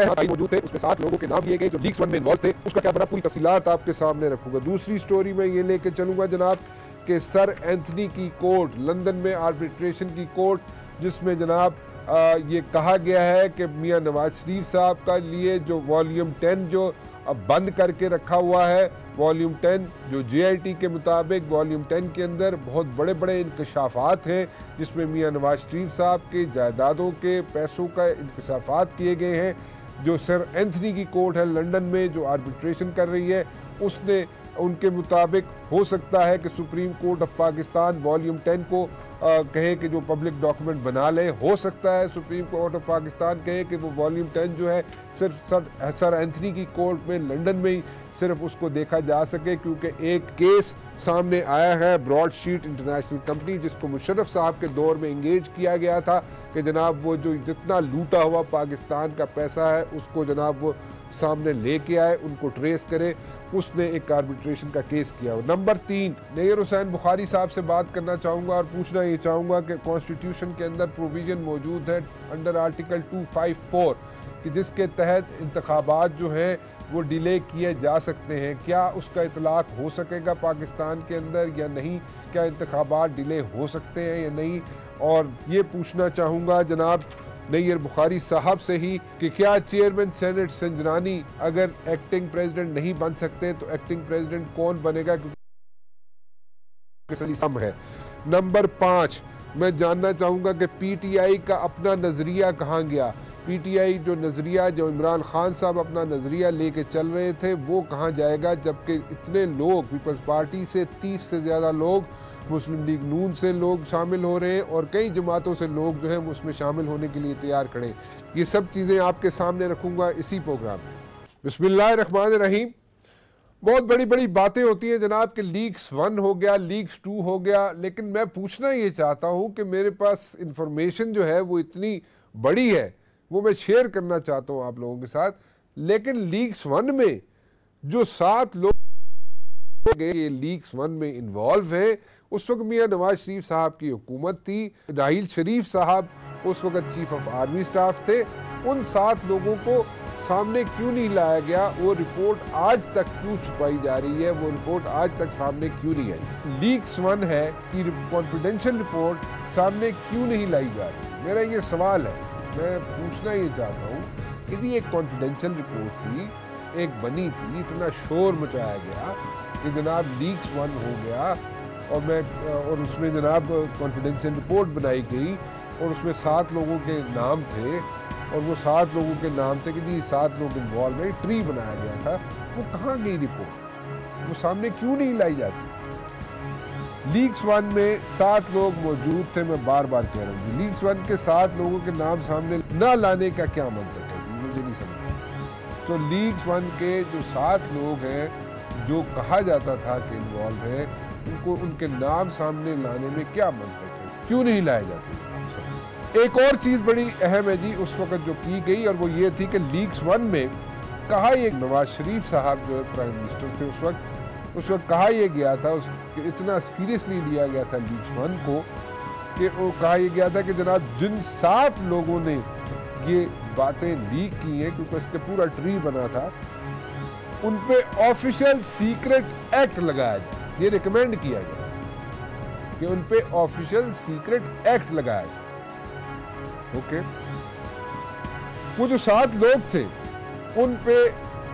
موجود تھے، اس میں 7 لوگوں کے نام دیے گئے جو لیگز 1 میں انوالو تھے. اس کا کیا بنا پوری تفصیلات آپ کے سامنے رکھوں گا. دوسری سٹوری میں یہ لے کے چلوں گا جناب کہ سر اینتھنی کی کورٹ، لندن میں آربیٹریشن کی کورٹ، جس میں جناب یہ کہا گیا ہے کہ میاں نواز شریف صاحب کا لیے جو والیوم 10 جو اب بند کر کے رکھا ہوا ہے، والیوم 10 جو جے آئی ٹی کے مطابق والیوم 10 کے اندر بہت بڑے بڑے انکشافات ہیں، جس میں میاں نواز شریف صاحب کے جائیدادوں کے پیسوں کا انکشافات کیے گئے ہیں. جو سر اینتھنی کی کورٹ ہے لندن میں جو آربیٹریشن کر رہی ہے، اس نے ان کے مطابق ہو سکتا ہے کہ supreme court of Pakistan volume 10 کو کہے کہ جو پبلک ڈاکومنٹ بنا لے. ہو سکتا ہے سپریم کورٹ آف پاکستان کہے کہ وہ والیوم 10 جو ہے صرف سر اینتھنی کی کورٹ میں لندن میں ہی صرف اس کو دیکھا جا سکے، کیونکہ ایک کیس سامنے آیا ہے براڈ شیٹ انٹرنیشنل کمپنی، جس کو مشرف صاحب کے دور میں انگیج کیا گیا تھا کہ جناب وہ جو جتنا لوٹا ہوا پاکستان کا پیسہ ہے اس کو جناب وہ سامنے لے کے آئے، ان کو ٹریس کرے. اس نے ایک آربیٹریشن کا کیس کیا. نمبر 3، نیئر حسین بخاری صاحب سے بات کرنا چاہوں گا اور پوچھنا یہ چاہوں گا کہ کانسٹیٹیوشن کے اندر پروویژن موجود ہے انڈر آرٹیکل 254 کہ جس کے تحت انتخابات جو ہیں وہ ڈیلے کیے جا سکتے ہیں. کیا اس کا اطلاق ہو سکے گا پاکستان کے اندر یا نہیں؟ کیا انتخابات ڈیلے ہو سکتے ہیں یا نہیں؟ اور یہ پوچھنا چاہوں گا جناب نیئر بخاری صاحب سے ہی کہ کیا چیئرمین سینٹ سنجرانی اگر ایکٹنگ پریزیڈنٹ نہیں بن سکتے تو ایکٹنگ پریزیڈنٹ کون بنے گا؟ ہے. نمبر 5، میں جاننا چاہوں گا کہ پی ٹی آئی کا اپنا نظریہ کہاں گیا؟ پی ٹی آئی جو نظریہ جو عمران خان صاحب اپنا نظریہ لے کے چل رہے تھے وہ کہاں جائے گا، جبکہ اتنے لوگ پیپلز پارٹی سے 30 سے زیادہ لوگ، مسلم لیگ نون سے لوگ شامل ہو رہے ہیں اور کئی جماعتوں سے لوگ جو ہیں اس میں شامل ہونے کے لیے تیار کھڑے. یہ سب چیزیں آپ کے سامنے رکھوں گا اسی پروگرام میں. بسم اللہ الرحمن الرحیم. بہت بڑی بڑی باتیں ہوتی ہیں جناب کہ لیگز 1 ہو گیا، لیگز 2 ہو گیا، لیکن میں پوچھنا یہ چاہتا ہوں کہ میرے پاس انفارمیشن جو ہے وہ اتنی بڑی ہے، وہ میں شیئر کرنا چاہتا ہوں آپ لوگوں کے ساتھ. لیکن لیگز 1 میں جو 7 لوگ یہ لیگز 1 میں انوالو ہیں، اس وقت میاں نواز شریف صاحب کی حکومت تھی، راحیل شریف صاحب اس وقت چیف آف آرمی سٹاف تھے. ان 7 لوگوں کو سامنے کیوں نہیں لایا گیا؟ وہ رپورٹ آج تک کیوں چھپائی جا رہی ہے؟ وہ رپورٹ آج تک سامنے کیوں نہیں آئی؟ لیگز 1 ہے کہ کانفیڈینشیل رپورٹ سامنے کیوں نہیں لائی جا رہی؟ میرا یہ سوال ہے. میں پوچھنا یہ چاہتا ہوں کہ ایک کانفیڈینشیل رپورٹ تھی، ایک بنی تھی، اتنا شور مچایا گیا کہ جناب لیگز 1 ہو گیا اور اس میں جناب کانفیڈینشیل رپورٹ بنائی گئی اور اس میں 7 لوگوں کے نام تھے اور وہ 7 لوگوں کے نام تھے کہ 7 لوگ انوالو ہیں. ٹری بنایا گیا تھا. وہ کہاں گئی رپورٹ؟ وہ سامنے کیوں نہیں لائی جاتی؟ لیگز 1 میں 7 لوگ موجود تھے. میں بار بار کہہ رہا ہوں لیگز 1 کے 7 لوگوں کے نام سامنے نہ لانے کا کیا منطق ہے؟ مجھے نہیں سمجھ. تو لیگز 1 کے جو 7 لوگ ہیں جو کہا جاتا تھا کہ انوالو ہیں، ان کے نام سامنے لانے میں کیا منطق ہے؟ کیوں نہیں لائے جاتے؟ ایک اور چیز بڑی اہم ہے جی اس وقت جو کی گئی، اور وہ یہ تھی کہ لیگز 1 میں کہا یہ نواز شریف صاحب جو پرائم منسٹر تھے اس وقت کہا یہ گیا تھا کہ اتنا سیریسلی لیا گیا تھا لیگز 1 کو کہ وہ کہا یہ گیا تھا کہ جناب جن 7 لوگوں نے یہ باتیں لیک کی ہیں، کیونکہ اس کے پورا ٹری بنا تھا، ان پہ آفیشل سیکرٹ ایکٹ لگایا جائے. یہ ریکمینڈ کیا گیا کہ ان پہ آفیشل سیکرٹ ایکٹ لگایا جائے. اوکے، وہ جو 7 لوگ تھے ان پہ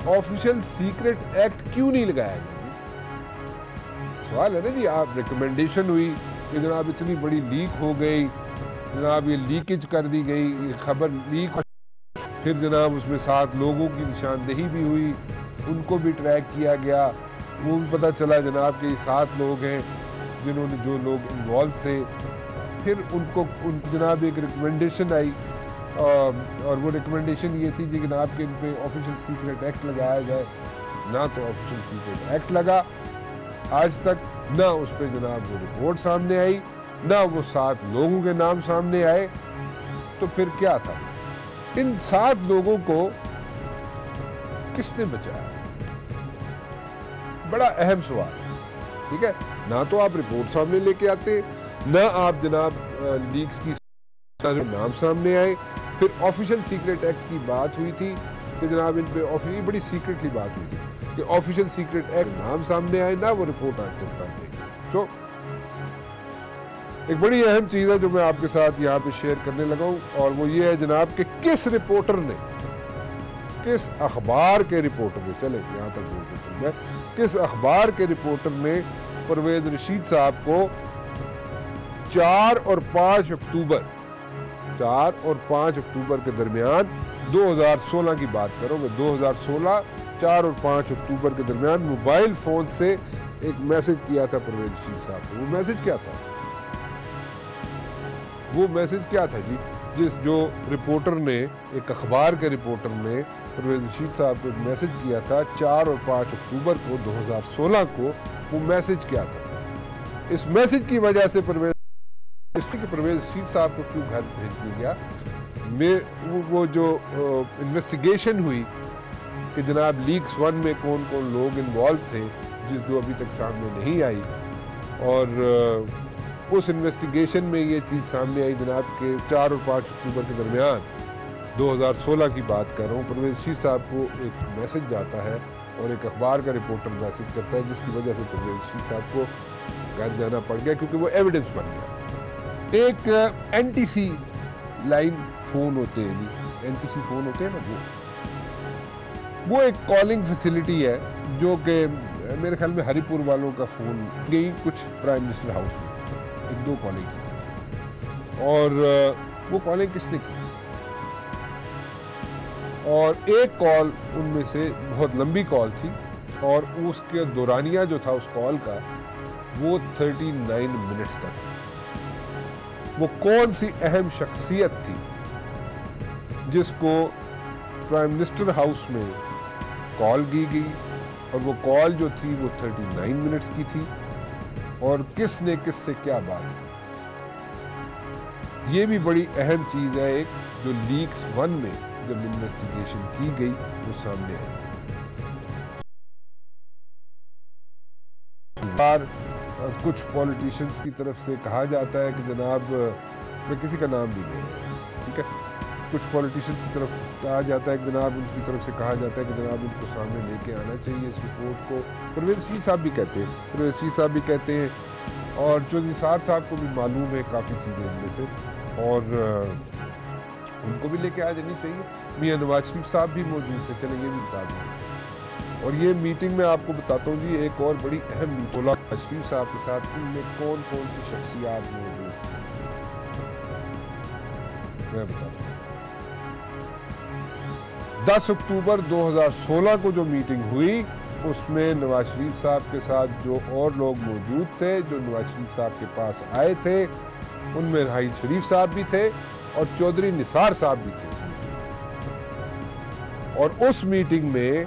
آفیشل سیکرٹ ایکٹ کیوں نہیں لگایا گیا؟ سوال ہے نا جی. آپ ریکمینڈیشن ہوئی کہ جناب اتنی بڑی لیک ہو گئی، جناب یہ لیکیج کر دی گئی، یہ خبر لیک، پھر جناب اس میں 7 لوگوں کی نشاندہی بھی ہوئی، ان کو بھی ٹریک کیا گیا، وہ بھی پتہ چلا جناب کہ یہ 7 لوگ ہیں جنہوں نے جو لوگ انوالو تھے. پھر ان کو جناب ایک ریکمنڈیشن آئی اور وہ ریکمنڈیشن یہ تھی کہ جناب کہ ان پہ آفیشل سیکرٹ ایکٹ لگایا جائے. نہ تو آفیشل سیکرٹ ایکٹ لگا آج تک، نہ اس پہ جناب وہ رپورٹ سامنے آئی، نہ وہ 7 لوگوں کے نام سامنے آئے. تو پھر کیا تھا؟ ان 7 لوگوں کو کس نے بچایا؟ بڑا اہم سوال ہے. ٹھیک ہے، نہ تو آپ رپورٹ سامنے لے کے آتے، نہ آپ جناب لیگز کی نام سامنے آئے. پھر آفیشل سیکرٹ ایکٹ کی بات ہوئی تھی، کہ جناب ان پہ آفیشلی بڑی سیکرٹلی بات ہوئی تھی کہ آفیشیل سیکرٹ ایکٹ نام سامنے آئے نہ وہ رپورٹ آج تک سامنے آئی. تو ایک بڑی اہم چیز ہے جو میں آپ کے ساتھ یہاں پہ شیئر کرنے لگا ہوں، اور وہ یہ ہے جناب کہ کس رپورٹر نے، کس اخبار کے رپورٹر نے، چلیں یہاں تک بول دیتا ہوں میں، کس اخبار کے رپورٹر نے پرویز رشید صاحب کو 4 اور 5 اکتوبر کے درمیان 2016 کی بات کروں میں، 2016 4 اور 5 اکتوبر کے درمیان موبائل فون سے ایک میسج کیا تھا پرویز رشید صاحب کو. وہ میسج کیا تھا؟ وہ میسج کیا تھا جی؟ جو رپورٹر نے، ایک اخبار کے رپورٹر نے پرویز رشید صاحب کو ایک میسج کیا تھا 4 اور 5 اکتوبر کو 2016 کو، وہ میسج کیا تھا؟ اس میسج کی وجہ سے پرویز رشید صاحب کو کیوں گھر بھیج دیا گیا، وہ جو انویسٹیگیشن ہوئی کہ جناب لیکس 1 میں کون کون لوگ انوالو تھے، جو ابھی تک سامنے نہیں آئی، اور اس انویسٹیگیشن میں یہ چیز سامنے آئی جناب کہ 4 اور 5 اکتوبر کے درمیان 2016 کی بات کر رہا ہوں، پرویز رشید صاحب کو ایک میسج جاتا ہے اور ایک اخبار کا رپورٹر میسج کرتا ہے، جس کی وجہ سے پرویز رشید صاحب کو گھر جانا پڑ گیا کیونکہ وہ ایویڈنس بن گیا. ایک N T C line phone ہوتے ہیں، این ٹی سی فون ہوتے ہیں نا، وہ ایک کالنگ فیسیلٹی ہے جو کہ میرے خیال میں ہری پور والوں کا فون گئی کچھ پرائم منسٹر ہاؤس میں 1-2 کالنگ کی، اور وہ کالنگ کس نے کی، اور ایک کال ان میں سے بہت لمبی کال تھی، اور اس کے دورانیہ جو تھا اس کال کا وہ 39 منٹس کا تھا. وہ کون سی اہم شخصیت تھی جس کو پرائم منسٹر ہاؤس میں کال کی گئی، اور وہ کال جو تھی وہ 39 منٹس کی تھی، اور کس نے کس سے کیا بات کی؟ یہ بھی بڑی اہم چیز ہے ایک، جو لیکس 1 میں جب انویسٹیگیشن کی گئی وہ سامنے آئی. کچھ پولیٹیشنز کی طرف سے کہا جاتا ہے کہ جناب، میں کسی کا نام نہیں لے رہا، ٹھیک ہے، کچھ پولیٹیشنز کی طرف کہا جاتا ہے کہ جناب، ان کی طرف سے کہا جاتا ہے کہ جناب ان کو سامنے لے کے آنا چاہیے اس رپورٹ کو. پرویز رشید صاحب بھی کہتے ہیں، اور چودھری نثار صاحب کو بھی معلوم ہے کافی چیزیں ان میں سے، اور ان کو بھی لے کے آ جانی چاہیے. میاں نواز شریف صاحب بھی موجود تھے، چلیں یہ بھی بتا دیں. اور یہ میٹنگ میں آپ کو بتاتا ہوں جی، ایک اور بڑی اہم میٹنگ نواز شریف صاحب کے ساتھ ان میں کون کون سی شخصیات موجود تھیں میں بتاتا ہوں. 10 اکتوبر 2016 کو جو میٹنگ ہوئی اس میں نواز شریف صاحب کے ساتھ جو اور لوگ موجود تھے، جو نواز شریف صاحب کے پاس آئے تھے، ان میں راحیل شریف صاحب بھی تھے اور چودھری نثار صاحب بھی تھے. اور اس میٹنگ میں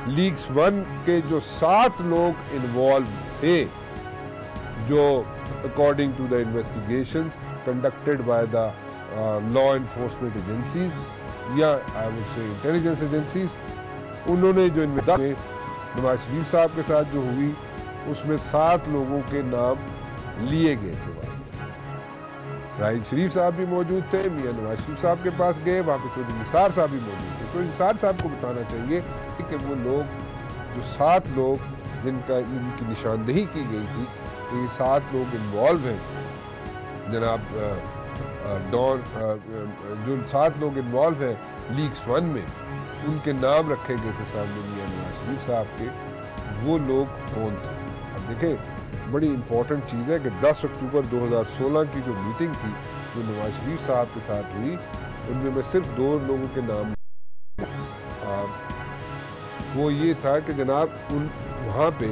لیکس 1 کے جو 7 لوگ انوالو تھے، جو according to the investigations conducted by the law enforcement agencies یا آئی وڈ سے انٹیلیجنس ایجنسیز، انہوں نے جو نواز شریف صاحب کے ساتھ جو ہوئی اس میں 7 لوگوں کے نام لیے گئے تھے. راحیل شریف صاحب بھی موجود تھے، میاں نواز شریف صاحب کے پاس گئے، وہاں پہ چودھری نثار صاحب بھی موجود تھے. چودھری نثار صاحب کو بتانا چاہیے کہ وہ لوگ جو 7 لوگ جن کی نشاندہی کی گئی تھی کہ یہ 7 لوگ انوالو ہیں جناب، جو 7 لوگ انوالو ہیں لیکس 1 میں، ان کے نام رکھے گئے تھے سامنے میاں نواز شریف صاحب کے. وہ لوگ کون تھے؟ اب دیکھیں، بڑی امپورٹنٹ چیز ہے کہ 10 اکتوبر 2016 کی جو میٹنگ تھی جو نواز شریف صاحب کے ساتھ ہوئی، ان میں صرف 2 لوگوں کے نام، وہ یہ تھا کہ جناب وہاں پہ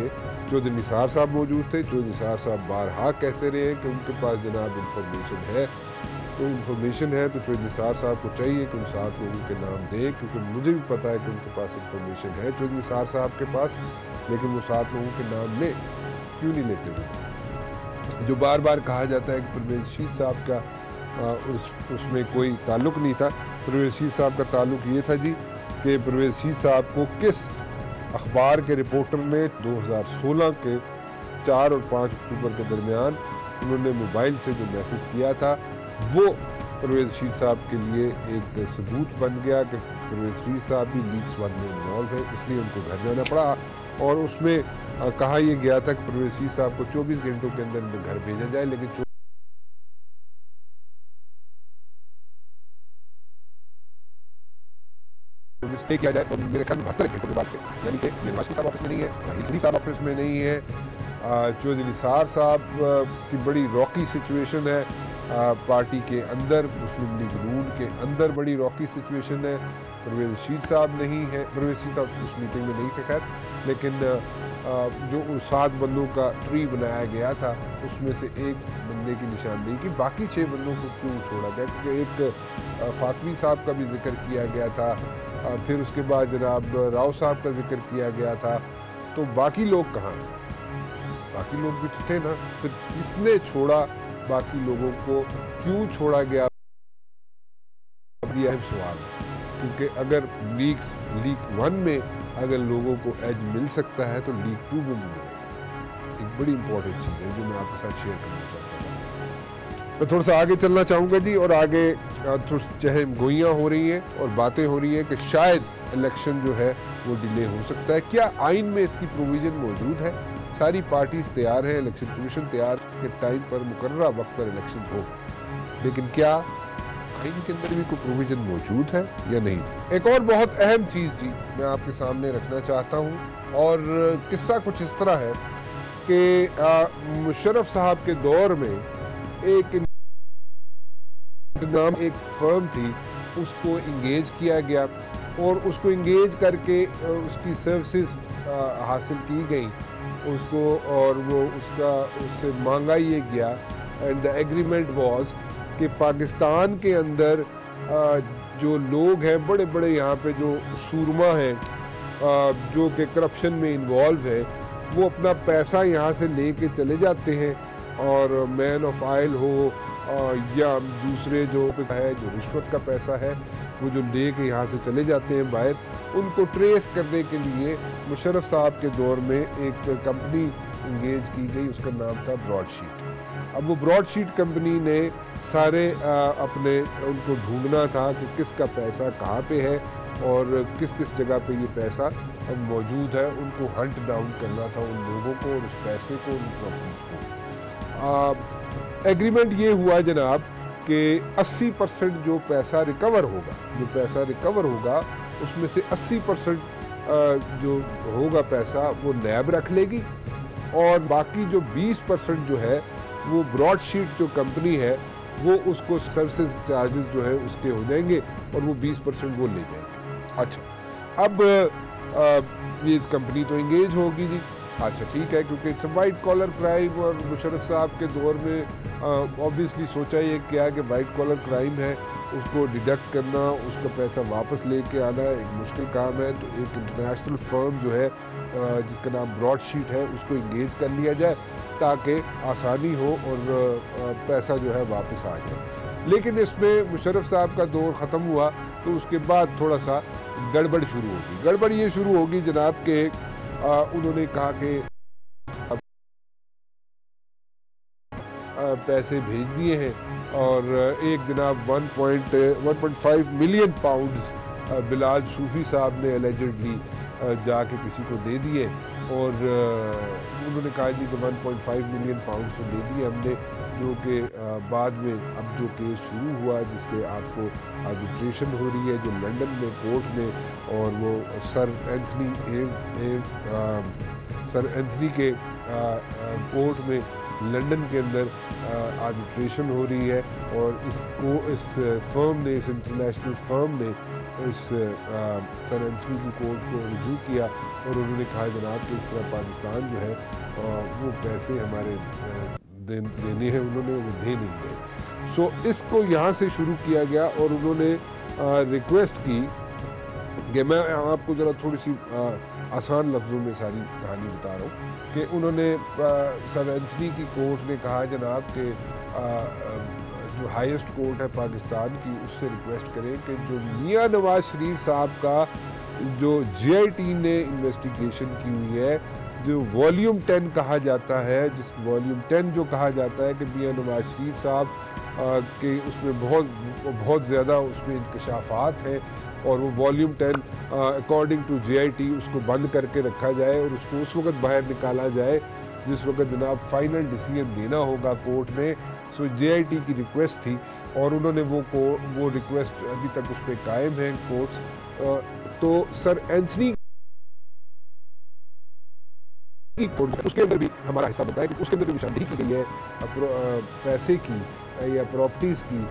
چودھری نثار صاحب موجود تھے. چودھری نثار صاحب بارہا کہتے رہے کہ ان کے پاس جناب انفارمیشن ہے، تو انفارمیشن ہے تو چودھری نثار صاحب کو چاہیے کہ ان 7 لوگوں کے نام دیں، کیونکہ مجھے بھی پتا ہے کہ ان کے پاس انفارمیشن ہے چودھری نثار صاحب کے پاس، لیکن وہ 7 لوگوں کے نام لیں کیوں نہیں لیتے ہوئے؟ جو بار بار کہا جاتا ہے کہ پرویز رشید صاحب کا اس میں کوئی تعلق نہیں تھا. پرویز رشید صاحب کا تعلق یہ تھا جی کہ پرویز رشید صاحب کو کس اخبار کے رپورٹر نے 2016 کے 4 اور 5 اکتوبر کے درمیان انہوں نے موبائل سے جو میسج کیا تھا، وہ پرویز رشید صاحب کے لیے ایک ثبوت بن گیا کہ پرویز شریف صاحب بھی لیکس 1 میں انوالو ہے، اس لیے ان کو گھر جانا پڑا، اور اس میں کہا یہ گیا تھا کہ پرویز شریف صاحب کو 24 گھنٹوں کے اندر گھر بھیجا جائے، لیکن کیا جائے تو میرے خیال میں 72 گھنٹوں کے بعد سے، یعنی کہ نواز شریف صاحب آفس میں نہیں ہے، راحیل شریف صاحب آفس میں نہیں ہے، چودھری نثار صاحب کی بڑی راکی سچویشن ہے پارٹی کے اندر، مسلم لیگ نون کے اندر بڑی راکی سچویشن ہے، پرویز رشید صاحب نہیں ہے، پرویز رشید صاحب اس میٹنگ میں نہیں تھے خیر، لیکن جو 7 بندوں کا ٹری بنایا گیا تھا اس میں سے ایک بندے کی نشاندہی کی، باقی 6 بندوں کو کیوں چھوڑا گیا؟ کیونکہ ایک فاطمی صاحب کا بھی ذکر کیا گیا تھا، پھر اس کے بعد جناب راؤ صاحب کا ذکر کیا گیا تھا، تو باقی لوگ کہاں ہیں؟ باقی لوگ بھی تھے نا، پھر کس نے چھوڑا باقی لوگوں کو، کیوں چھوڑا گیا؟ یہ اہم سوال ہے، کیونکہ اگر لیگ 1 میں اگر لوگوں کو ایج مل سکتا ہے تو لیگ 2 میں بھی ملے گا، ایک بڑی امپورٹنٹ چیز ہے جو میں آپ کے ساتھ شیئر کرنا چاہتا ہوں۔ میں تھوڑا سا آگے چلنا چاہوں گا جی، اور آگے چہم گوئیاں ہو رہی ہیں اور باتیں ہو رہی ہیں کہ شاید الیکشن جو ہے وہ ڈیلے ہو سکتا ہے۔ کیا آئین میں اس کی پروویژن موجود ہے؟ ساری پارٹیز تیار ہیں، الیکشن کمیشن تیار کہ ٹائم پر مقررہ وقت پر الیکشن ہو، لیکن کیا آئین کے اندر بھی کوئی پروویژن موجود ہے یا نہیں؟ ایک اور بہت اہم چیز جی میں آپ کے سامنے رکھنا چاہتا ہوں، اور قصہ کچھ اس طرح ہے کہ مشرف صاحب کے دور میں ایک فرم تھی، اس کو انگیج کیا گیا، اور اس کو انگیج کر کے اس کی سروسز حاصل کی گئیں اس کو، اور وہ اس سے مانگا یہ گیا، اینڈ دا ایگریمنٹ واز کہ پاکستان کے اندر جو لوگ ہیں بڑے بڑے یہاں پہ جو سورما ہیں جو کہ کرپشن میں انوالو ہے، وہ اپنا پیسہ یہاں سے لے کے چلے جاتے ہیں، اور مین آف آئل ہو یا دوسرے جو ہے جو رشوت کا پیسہ ہے وہ جو لے کے یہاں سے چلے جاتے ہیں باہر، ان کو ٹریس کرنے کے لیے مشرف صاحب کے دور میں ایک کمپنی انگیج کی گئی، اس کا نام تھا براڈ شیٹ۔ اب وہ براڈ شیٹ کمپنی نے سارے اپنے ان کو ڈھونڈنا تھا کہ کس کا پیسہ کہاں پہ ہے اور کس کس جگہ پہ یہ پیسہ موجود ہے، ان کو ہنٹ ڈاؤن کرنا تھا ان لوگوں کو اور اس پیسے کو، ان پراپرٹیز کو۔ ایگریمنٹ یہ ہوا جناب کہ 80% جو پیسہ ریکور ہوگا اس میں سے 80% جو ہوگا پیسہ وہ نیب رکھ لے گی، اور باقی جو 20% جو ہے وہ براڈ شیٹ جو کمپنی ہے وہ اس کو سروسز چارجز جو ہے اس کے ہو جائیں گے، اور وہ 20% وہ لے جائیں گے۔ اچھا، اب یہ کمپنی تو انگیج ہوگی جی، اچھا ٹھیک ہے، کیونکہ اٹس وائٹ کالر کرائم، اور مشرف صاحب کے دور میں obviously سوچا یہ کیا کہ وائٹ کالر کرائم ہے، اس کو ڈیڈکٹ کرنا، اس کا پیسہ واپس لے کے آنا ایک مشکل کام ہے، تو ایک انٹرنیشنل فرم جو ہے جس کا نام براڈ شیٹ ہے اس کو انگیج کر لیا جائے تاکہ آسانی ہو اور پیسہ جو ہے واپس آ جائے۔ لیکن اس میں مشرف صاحب کا دور ختم ہوا تو اس کے بعد تھوڑا سا گڑبڑ شروع ہوگی۔ گڑبڑ یہ شروع ہوگی جناب کہ انہوں نے کہا کہ پیسے بھیج دیے ہیں، اور ایک جناب 1.5 ملین پاؤنڈز بلال صوفی صاحب نے الیجڈلی جا کے کسی کو دے دیے، اور انہوں نے کہا جی کہ 1.5 ملین پاؤنڈز تو دے دیے ہم نے، جو کہ بعد میں اب جو کیس شروع ہوا جس کے آپ کو آربیٹریشن ہو رہی ہے جو لنڈن میں کورٹ میں، اور وہ سر اینتھنی کے کورٹ میں لنڈن کے اندر آربیٹریشن ہو رہی ہے، اور اس فرم نے، اس انٹرنیشنل فرم نے اس سر اینتھنی کی کورٹ کو رجوع کیا، اور انہوں نے کہا جناب کہ اس طرح پاکستان جو ہے وہ پیسے ہمارے دینے ہیں، انہوں نے وہ دے نہیں گئے۔ سو اس کو یہاں سے شروع کیا گیا، اور انہوں نے ریکویسٹ کی کہ میں آپ کو ذرا تھوڑی سی آسان لفظوں میں ساری کہانی بتا رہا ہوں کہ انہوں نے سر اینتھنی کی کورٹ نے کہا جناب کہ جو ہائیسٹ کورٹ ہے پاکستان کی اس سے ریکویسٹ کریں کہ جو میاں نواز شریف صاحب کا جو جے آئی ٹی نے انویسٹیگیشن کی ہوئی ہے، جو والیوم 10 کہا جاتا ہے، جس والیوم 10 جو کہا جاتا ہے کہ میاں نواز شریف صاحب کہ اس میں بہت زیادہ اس میں انکشافات ہیں، اور وہ والیوم 10 اکارڈنگ ٹو JIT اس کو بند کر کے رکھا جائے اور اس کو اس وقت باہر نکالا جائے جس وقت جناب فائنل ڈیسیجن دینا ہوگا کورٹ نے. سو JIT کی ریکویسٹ تھی اور انہوں نے وہ ریکویسٹ ابھی تک اس پہ قائم ہے کورٹس. تو سر اینتھنی اس کے اندر بھی ہمارا حصہ بنتا ہے کہ اس کے اندر بھی نشاندہی کی گئی ہے پیسے کی یا پراپرٹیز کی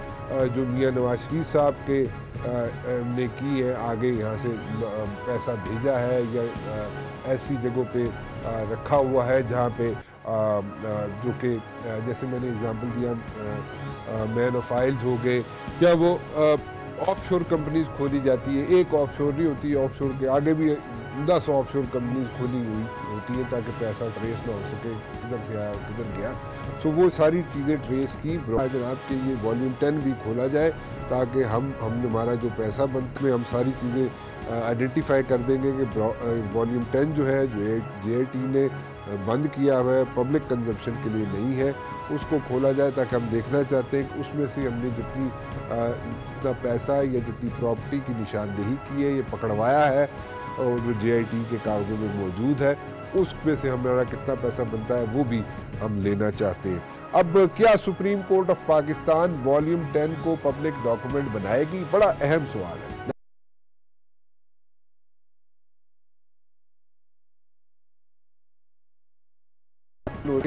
جو میاں نواز شریف صاحب کے نے کی ہے, آگے یہاں سے پیسہ بھیجا ہے یا ایسی جگہوں پہ رکھا ہوا ہے جہاں پہ جو کہ جیسے میں نے اگزامپل دیا مین آف آئلز ہو گئے یا وہ آف شور کمپنیز کھولی جاتی ہے. ایک آف شور نہیں ہوتی, آف شور کے آگے بھی 10 آف شور کمپنیز کھولی ہوئی ہوتی ہیں تاکہ پیسہ ٹریس نہ ہو سکے کدھر سے آیا کدھر گیا. سو وہ ساری چیزیں ٹریس کی جناب کہ یہ والیوم 10 بھی کھولا جائے تاکہ ہم ہمارا جو پیسہ بنتے ہم ساری چیزیں آئیڈینٹیفائی کر دیں گے کہ والیوم 10 جو ہے جو JIT نے بند کیا ہوا ہے پبلک کنزمپشن کے لیے نہیں ہے, اس کو کھولا جائے تاکہ ہم دیکھنا چاہتے ہیں کہ اس میں سے ہم نے جتنا پیسہ یا جتنی پراپرٹی کی نشاندہی کی ہے یہ پکڑوایا ہے اور جو JIT کے کاغذوں میں موجود ہے اس میں سے ہمارا کتنا پیسہ بنتا ہے وہ بھی ہم لینا چاہتے ہیں. اب کیا supreme court of Pakistan volume 10 کو پبلک ڈاکومنٹ بنائے گی؟ بڑا اہم سوال ہے.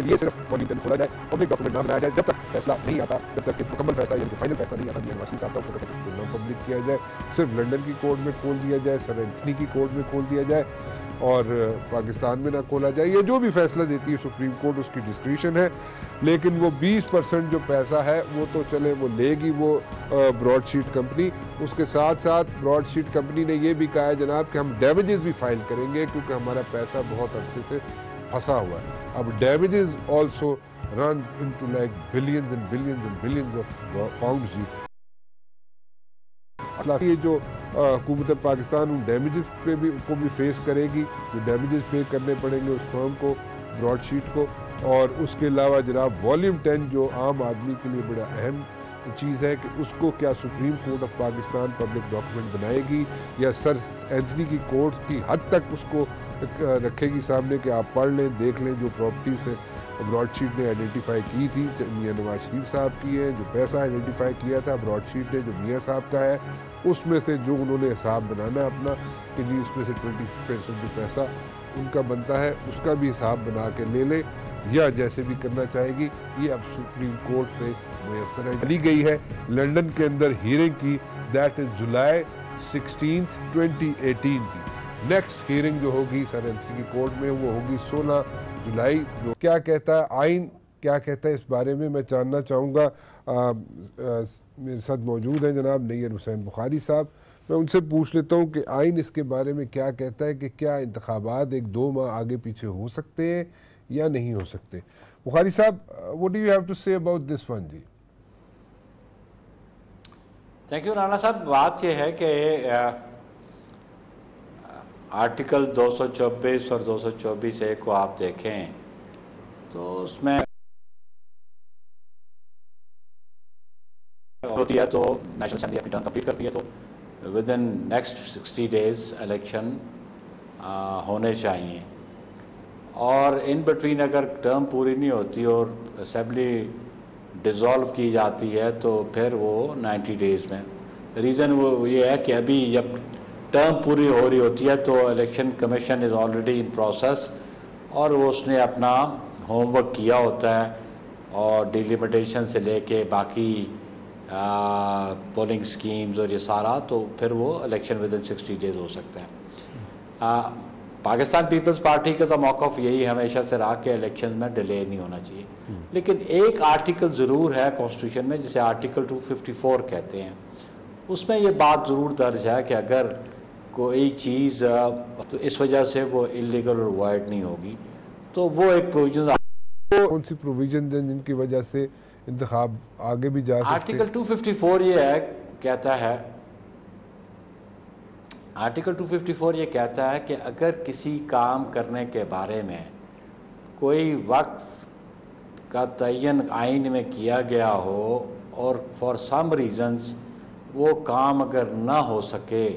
یہ صرف والیوم 10 کھولا جائے, پبلک ڈاکومنٹ نہ بنایا جائے جب تک فیصلہ نہیں آتا, جب تک کہ مکمل فیصلہ یعنی فائنل فیصلہ نہیں آتا میاں نواز شریف صاحب کا, اس کو نہ پبلک کیا جائے, صرف لنڈن کی کورٹ میں کھول دیا جائے, سر اینتھنی کی کورٹ میں کھول دیا جائے اور پاکستان میں نہ کھولا جائے. یہ جو بھی فیصلہ دیتی ہے سپریم کورٹ اس کی ڈسکریشن ہے, لیکن وہ 20% جو پیسہ ہے وہ تو چلے وہ لے گی وہ براڈ شیٹ کمپنی. اس کے ساتھ ساتھ براڈ شیٹ کمپنی نے یہ بھی کہا ہے جناب کہ ہم ڈیمیجز بھی فائل کریں گے کیونکہ ہمارا پیسہ بہت عرصے سے پھنسا ہوا ہے. اب damages also runs into like billions and billions and billions of pounds. یہ جو حکومت پاکستان ان ڈیمیجز پہ بھی کو بھی فیس کرے گی, جو ڈیمیجز پے کرنے پڑیں گے اس فرم کو براڈ شیٹ کو. اور اس کے علاوہ جناب والیوم 10 جو عام آدمی کے لیے بڑا اہم چیز ہے کہ اس کو کیا supreme court of Pakistan public document بنائے گی یا سر اینتھنی کی کورٹ کی حد تک اس کو رکھے گی سامنے کہ آپ پڑھ لیں دیکھ لیں جو پراپرٹیز ہے براڈ شیٹ نے آئیڈینٹیفائی کی تھی میاں نواز شریف صاحب کی ہے, جو پیسہ آئیڈینٹیفائی کیا تھا براڈ شیٹ نے جو میاں صاحب کا ہے, اس میں سے جو انہوں نے حساب بنانا ہے اپنا کہ جی اس میں سے 20% جو پیسہ ان کا بنتا ہے اس کا بھی حساب بنا کے لے لے یا جیسے بھی کرنا چاہے گی. یہ اب سپریم کورٹ میں میسر لی گئی ہے. لنڈن کے اندر ہیئرنگ کی دیٹ از جولائی 16 2018 کی. نیکسٹ ہیئرنگ جو ہوگی سر اینتھنی کی کورٹ میں وہ ہوگی 16 جولائی. کیا کہتا ہے آئین, کیا کہتا ہے اس بارے میں میں جاننا چاہوں گا. میرے ساتھ موجود ہیں جناب نیر حسین بخاری صاحب, میں ان سے پوچھ لیتا ہوں کہ آئین اس کے بارے میں کیا کہتا ہے کہ کیا انتخابات 1-2 ماہ آگے پیچھے ہو سکتے ہیں یا نہیں ہو سکتے. بخاری صاحب what do you have to say about this one جی؟ تھینک یو رانا صاحب. بات یہ ہے کہ آرٹیکل 224 اور 224(a) کو آپ دیکھیں تو اس میں ہوتی ہے تو نیشنل اسمبلی اپنی ٹرم کمپلیٹ کرتی ہے تو with in next 60 days election ہونے چاہیے, اور ان بٹوین اگر ٹرم پوری نہیں ہوتی اور اسمبلی ڈیزالو کی جاتی ہے تو پھر وہ 90 days میں. ریزن وہ یہ ہے کہ ابھی جب ٹرم پوری ہو رہی ہوتی ہے تو election commission is already in process اور وہ اس نے اپنا ہوم ورک کیا ہوتا ہے اور ڈیلیمیٹیشن سے لے کے باقی پولنگ سکیمز اور یہ سارا, تو پھر وہ الیکشن ود ان 60 days ہو سکتا ہے. پاکستان پیپلز پارٹی کا تو موقف یہی ہمیشہ سے رہا کہ الیکشن میں ڈیلے نہیں ہونا چاہیے, لیکن ایک آرٹیکل ضرور ہے کانسٹیٹیوشن میں جسے آرٹیکل 254 کہتے ہیں. اس میں یہ بات ضرور درج ہے کہ اگر کوئی چیز تو اس وجہ سے وہ انلیگل اور وائڈ نہیں ہوگی, تو وہ ایک پروویژن. کون سی پروویژن جن کی وجہ سے انتخاب آگے بھی جا سکتے؟ آرٹیکل 254 یہ ہے کہتا ہے, آرٹیکل 254 یہ کہتا ہے کہ اگر کسی کام کرنے کے بارے میں کوئی وقت کا تعین آئین میں کیا گیا ہو اور فار سم ریزنز وہ کام اگر نہ ہو سکے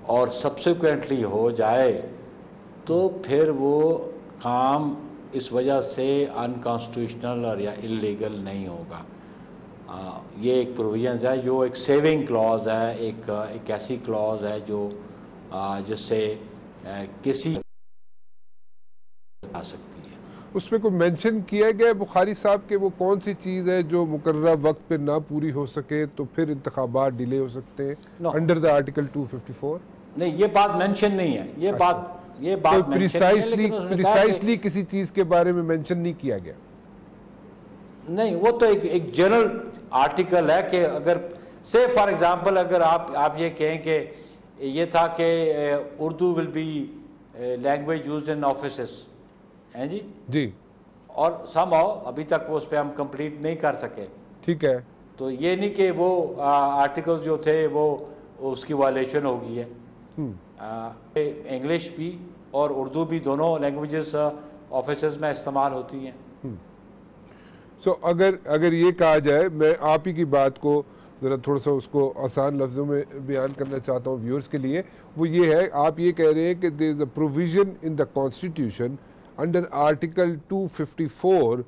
اور سبسیکوینٹلی ہو جائے تو پھر وہ کام اس وجہ سے انکانسٹیٹیوشنل اور یا اللیگل نہیں ہوگا. یہ ایک پروویژنز ہے جو ایک سیونگ کلاز ہے, ایک ایسی کلاز ہے جو جس سے کسی آ سکتی ہے. اس میں کوئی مینشن کیا گیا بخاری صاحب کہ وہ کون سی چیز ہے جو مقررہ وقت پہ نہ پوری ہو سکے تو پھر انتخابات ڈیلے ہو سکتے ہیں انڈر دا آرٹیکل 254؟ نہیں, یہ بات مینشن نہیں ہے. یہ بات پریسائسلی کسی چیز کے بارے میں مینشن نہیں کیا گیا. نہیں, وہ تو ایک جنرل آرٹیکل ہے کہ اگر سے فار ایگزامپل اگر آپ یہ کہیں کہ یہ تھا کہ Urdu will be language used in offices ہیں جی, اور سم ہاؤ ابھی تک وہ اس پہ ہم کمپلیٹ نہیں کر سکے. ٹھیک ہے, تو یہ نہیں کہ وہ آرٹیکل جو تھے وہ اس کی وائلیشن ہو گئی ہے. انگلش بھی اور اردو بھی دونوں لینگویجز آفیسز میں استعمال ہوتی ہیں. سو اگر یہ کہا جائے, میں آپ ہی کی بات کو ذرا تھوڑا سا اس کو آسان لفظوں میں بیان کرنا چاہتا ہوں ویورز کے لیے, وہ یہ ہے, آپ یہ کہہ رہے ہیں کہ there is a provision in the constitution under article 254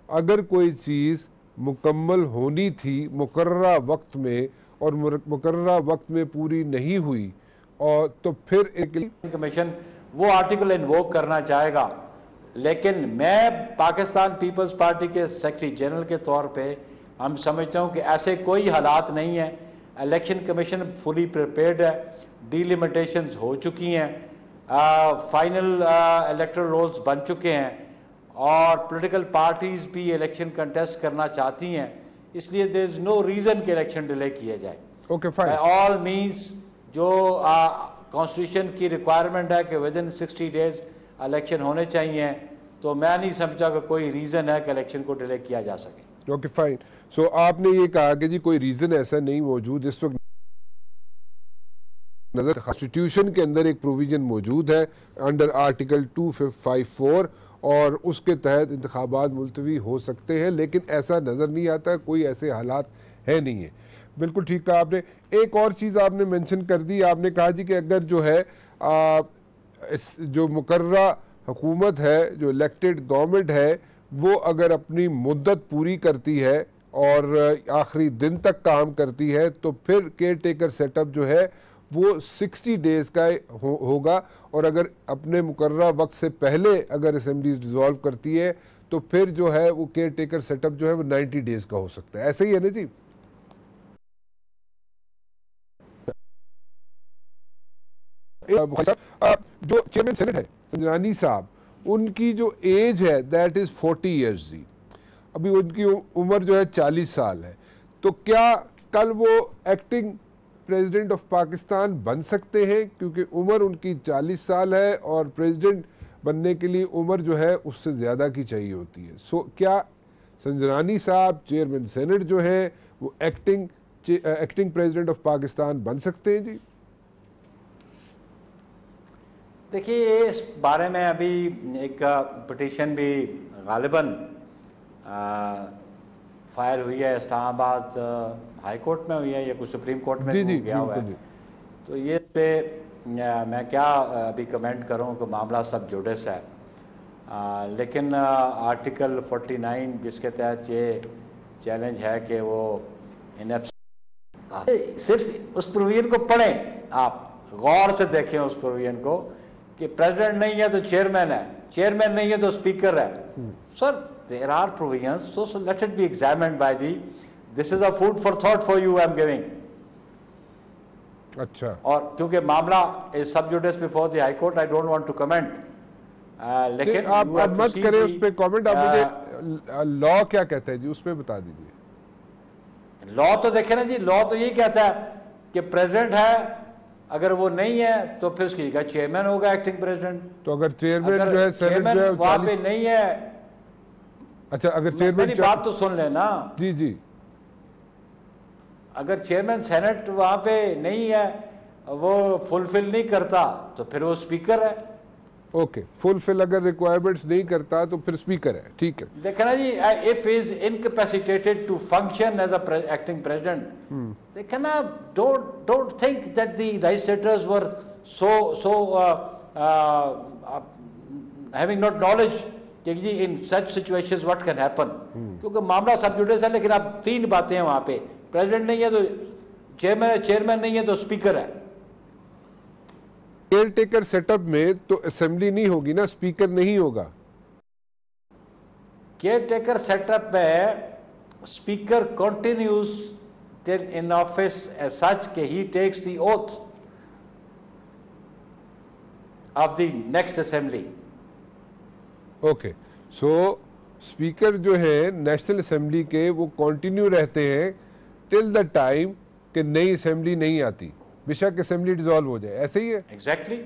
اگر کوئی چیز مکمل ہونی تھی مقررہ وقت میں اور مقررہ وقت میں پوری نہیں ہوئی اور تو پھر ایک کمیشن وہ آرٹیکل انووک کرنا چاہے گا. لیکن میں پاکستان پیپلز پارٹی کے سیکرٹری جنرل کے طور پہ ہم سمجھتا ہوں کہ ایسے کوئی حالات نہیں ہیں. الیکشن کمیشن فلی پریپیئرڈ ہے, ڈیلیمیٹیشنز ہو چکی ہیں, فائنل الیکٹرل رولز بن چکے ہیں اور پولیٹیکل پارٹیز بھی الیکشن کنٹیسٹ کرنا چاہتی ہیں. اس لیے دیر از نو ریزن کہ الیکشن ڈیلے کیا جائے. بائی آل مینس جو کانسٹیٹیوشن کی ریکوائرمنٹ ہے کہ ود ان 60 days الیکشن ہونے چاہیے, تو میں نہیں سمجھا کہ کوئی ریزن ہے کہ الیکشن کو ڈیلے کیا جا سکے. Okay fine. سو آپ نے یہ کہا کہ جی کوئی ریزن ایسا نہیں موجود اس وقت, نظر کانسٹیٹیوشن کے اندر ایک پروویژن موجود ہے انڈر آرٹیکل 254 اور اس کے تحت انتخابات ملتوی ہو سکتے ہیں, لیکن ایسا نظر نہیں آتا, کوئی ایسے حالات ہے نہیں ہیں. بالکل ٹھیک کہا آپ نے. ایک اور چیز آپ نے مینشن کر دی, آپ نے کہا جی کہ اگر جو ہے جو مقررہ حکومت ہے, جو الیکٹڈ گورنمنٹ ہے, وہ اگر اپنی مدت پوری کرتی ہے اور آخری دن تک کام کرتی ہے تو پھر کیئر ٹیکر سیٹ اپ جو ہے وہ 60 days کا ہوگا, اور اگر اپنے مقررہ وقت سے پہلے اگر اسمبلیز ڈیزالو کرتی ہے تو پھر جو ہے وہ کیئر ٹیکر سیٹ اپ جو ہے وہ 90 days کا ہو سکتا ہے. ایسے ہی ہے نا جی؟ جو چیئرمین سینٹ ہے سنجرانی صاحب, ان کی جو ایج ہے دیٹ از 40 years جی, ابھی ان کی عمر جو ہے 40 سال ہے, تو کیا کل وہ ایکٹنگ پریزیڈنٹ آف پاکستان بن سکتے ہیں؟ کیونکہ عمر ان کی 40 سال ہے اور پریزیڈنٹ بننے کے لیے عمر جو ہے اس سے زیادہ کی چاہیے ہوتی ہے. سو کیا سنجرانی صاحب چیئرمین سینٹ جو ہیں وہ ایکٹنگ پریزیڈنٹ آف پاکستان بن سکتے ہیں جی؟ دیکھیے, اس بارے میں ابھی ایک پٹیشن بھی غالباً فائل ہوئی ہے, اسلام آباد ہائی کورٹ میں ہوئی ہے یا کچھ سپریم کورٹ میں گیا ہوا ہے. تو یہ پہ میں کیا ابھی کمنٹ کروں کہ معاملہ سب جوڈس ہے, لیکن آرٹیکل 49 جس کے تحت یہ چیلنج ہے کہ وہ صرف اس پروویژن کو پڑھیں, آپ غور سے دیکھیں اس پروویژن کو کہ پریزیڈنٹ نہیں ہے تو چیئرمین ہے, چیئرمین نہیں ہے تو اسپیکر ہے. سر there are provisions, so let it be examined by this is a food for thought for you I am giving. اچھا, اور کیونکہ معاملہ is sub judice before the high court, I don't want to comment. لیکن آپ مت کریں اس پہ comment, آپ مجھے لا کیا کہتا ہے جی اس پہ بتا دیجیے. لا تو دیکھیں نا جی, لا تو یہ کہتا ہے کہ پریزیڈنٹ ہے, اگر وہ نہیں ہے تو پھر اس کی جگہ چیئرمین ہوگا ایکٹنگ پریزیڈنٹ. تو اگر چیئرمین جو ہے چیئرمین وہاں پہ نہیں ہے, اچھا اگر چیئرمین بات تو سن لینا جی جی, اگر چیئرمین سینٹ وہاں پہ نہیں ہے, وہ فلفل نہیں کرتا تو پھر وہ اسپیکر ہے. اوکے فلفل اگر ریکوائرمنٹس نہیں کرتا تو پھر اسپیکر ہے, ٹھیک ہے. دیکھیں نا جی, if he is incapacitated to function as a acting president, دیکھیں نا, don't think that the legislators were so having not knowledge کہ جی in such situations what can happen. کیونکہ معاملہ سب جوڈیس ہے, لیکن اب 3 باتیں ہیں وہاں پہ, پریزیڈنٹ نہیں ہے تو چیئرمین ہے, چیئرمین نہیں ہے تو اسپیکر ہے. کیئر ٹیکر سیٹ اپ میں تو اسمبلی نہیں ہوگی نا, اسپیکر نہیں ہوگا. کیئر ٹیکر سیٹ اپ میں speaker continues in office as such کہ he takes the oath of the next assembly. Okay, so speaker جو ہے نیشنل اسمبلی کے وہ کنٹینیو رہتے ہیں ٹل دا ٹائم کہ نئی اسمبلی نہیں آتی, بے شک اسمبلی ڈیزالو ہو جائے, ایسے ہی ہے. ایگزیکٹلی.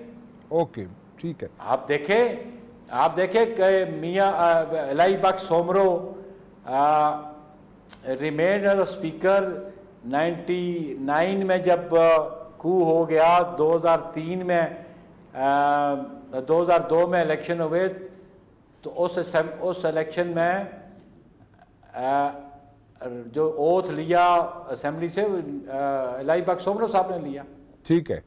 اوکے ٹھیک ہے. آپ دیکھیں کہ Mian Elahi Bakhsh Soomro remained as a speaker 99 میں جب کو ہو گیا, 2003 میں 2002 میں الیکشن ہوئے, تو اس الیکشن میں جو اوتھ لیا اسمبلی سے الہی بخش سومرو صاحب نے لیا. ٹھیک ہے.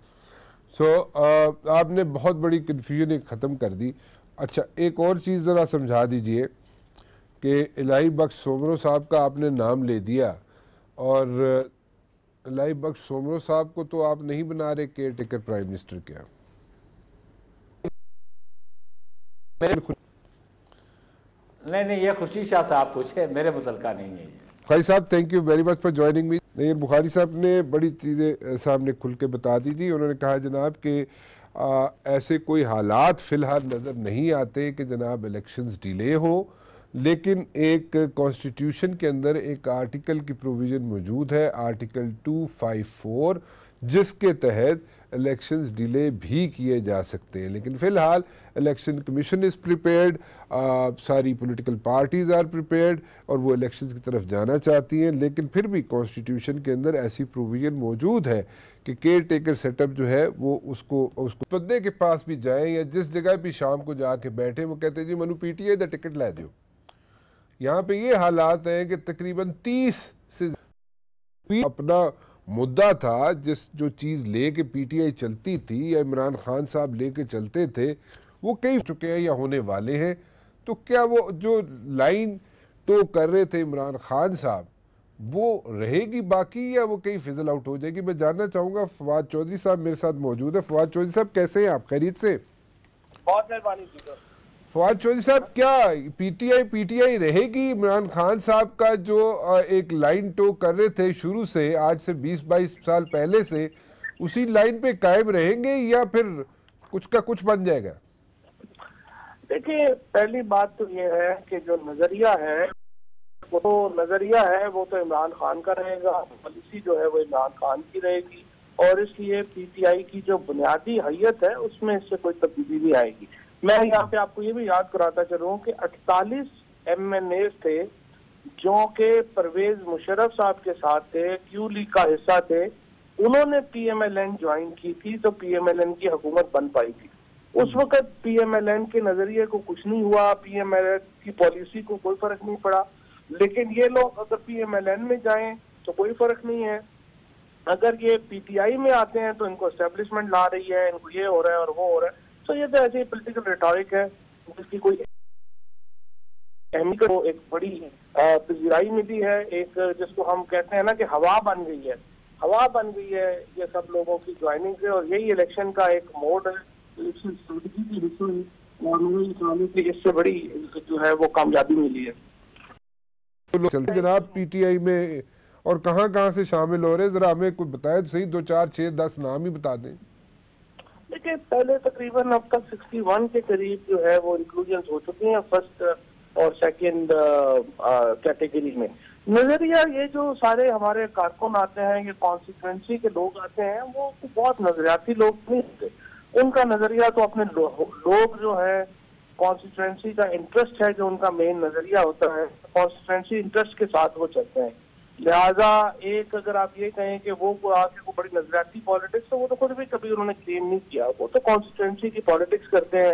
سو آپ نے بہت بڑی کنفیوژن ختم کر دی. اچھا ایک اور چیز ذرا سمجھا دیجئے کہ الہی بخش سومرو صاحب کا آپ نے نام لے دیا, اور الہی بخش سومرو صاحب کو تو آپ نہیں بنا رہے کیئر ٹیکر پرائم منسٹر. کیا نہیں, یہ خورشید شاہ صاحب پوچھے, میرے متعلقہ نہیں ہے. Bukhari sahib thank you very much for joining me. نہیں, بخاری صاحب نے بڑی چیزیں سامنے کھل کے بتا دی تھی. انہوں نے کہا جناب کہ ایسے کوئی حالات فی الحال نظر نہیں آتے کہ جناب الیکشنز ڈیلے ہوں, لیکن ایک کانسٹیٹیوشن کے اندر ایک آرٹیکل کی پروویژن موجود ہے, آرٹیکل 254, جس کے تحت الیکشنز ڈیلے بھی کیے جا سکتے ہیں. لیکن فی الحال الیکشن کمیشن از پریپیئرڈ, ساری پولیٹیکل پارٹیز آر پریپیئرڈ, اور وہ الیکشنز کی طرف جانا چاہتی ہیں. لیکن پھر بھی کانسٹیٹیوشن کے اندر ایسی پروویژن موجود ہے کہ کیئر ٹیکر سیٹ اپ جو ہے وہ اس کو بندے کے پاس بھی جائیں یا جس جگہ بھی شام کو جا کے بیٹھے, وہ کہتے ہیں جی منو P T I the ticket لے دیو. یہاں پہ یہ حالات ہیں کہ تقریباً 30 سے اپنا مدعا تھا, جو چیز لے کے پی ٹی آئی چلتی تھی یا عمران خان صاحب لے کے چلتے تھے, وہ کئی چکے ہیں یا ہونے والے ہیں. تو کیا وہ جو لائن ٹو کر رہے تھے عمران خان صاحب وہ رہے گی باقی, یا وہ کہیں فضل آؤٹ ہو جائے گی؟ میں جاننا چاہوں گا. فواد چودھری صاحب میرے ساتھ موجود ہے. فواد چودھری صاحب کیسے ہیں آپ, خیریت سے؟ بہت مہربانی. فواد چودھری صاحب کیا پی ٹی آئی رہے گی؟ عمران خان صاحب کا جو ایک لائن ٹو کر رہے تھے شروع سے, آج سے 20-22 سال پہلے سے, اسی لائن پہ قائم رہیں گے یا پھر کچھ کا کچھ بن جائے گا؟ دیکھیں, پہلی بات تو یہ ہے کہ جو نظریہ ہے وہ تو عمران خان کا رہے گا, پالیسی جو ہے وہ عمران خان کی رہے گی, اور اس لیے پی ٹی آئی کی جو بنیادی حیت ہے اس میں اس سے کوئی تبدیلی نہیں آئے گی. میں یہاں پہ آپ کو یہ بھی یاد کراتا چلوں کہ 48 ایم این اے تھے جو کہ پرویز مشرف صاحب کے ساتھ تھے, کیو لیگ کا حصہ تھے, انہوں نے P M L N join کی تھی تو پی ایم ایل این کی حکومت بن پائی تھی. اس وقت پی ایم ایل این کے نظریے کو کچھ نہیں ہوا, پی ایم ایل این کی پالیسی کو کوئی فرق نہیں پڑا. لیکن یہ لوگ اگر پی ایم ایل این میں جائیں تو کوئی فرق نہیں ہے, اگر یہ پی ٹی آئی میں آتے ہیں تو ان کو اسٹیبلشمنٹ لا رہی ہے, ان کو یہ ہو رہا ہے اور وہ ہو رہا ہے. تو یہ تو ایسے ہی پولیٹیکل ریٹورک ہے جس کی کوئی اہمیت ہو. ایک بڑی پذیرائی ملی ہے, ایک جس کو ہم کہتے ہیں نا کہ ہوا بن گئی ہے یہ سب لوگوں کی جوائننگ سے, اور یہی الیکشن کا ایک موڈ ہے, الیکشن اسٹریٹجی کی حصہ ہے, اور مجھے اس سے بڑی جو ہے وہ کامیابی ملی ہے. جناب پی ٹی آئی میں اور کہاں سے شامل ہو رہے ہیں, ذرا ہمیں کوئی بتائیں تو صحیح, 2 4 6 10 نام ہی بتا دیں. دیکھیں, پہلے تقریباً اب تک 61 کے قریب جو ہے وہ انکلوژنز ہو چکی ہیں فرسٹ اور سیکنڈ کیٹیگری میں. نظریہ یہ جو سارے ہمارے کارکن آتے ہیں, یہ کانسٹیٹوئنسی کے لوگ آتے ہیں, وہ بہت نظریاتی لوگ نہیں ہوتے. ان کا نظریہ تو اپنے لوگ جو ہے کانسٹیٹوئنسی کا انٹرسٹ ہے جو ان کا مین نظریہ ہوتا ہے, کانسٹیٹوئنسی انٹرسٹ کے ساتھ وہ چلتے ہیں. لہٰذا ایک اگر آپ یہ کہیں کہ وہ آگے کو بڑی نظریاتی پالیٹکس, تو وہ تو خود بھی کبھی انہوں نے کلیم نہیں کیا, وہ تو کانسٹیٹوئنسی کی پالیٹکس کرتے ہیں.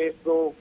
1-2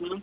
$3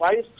22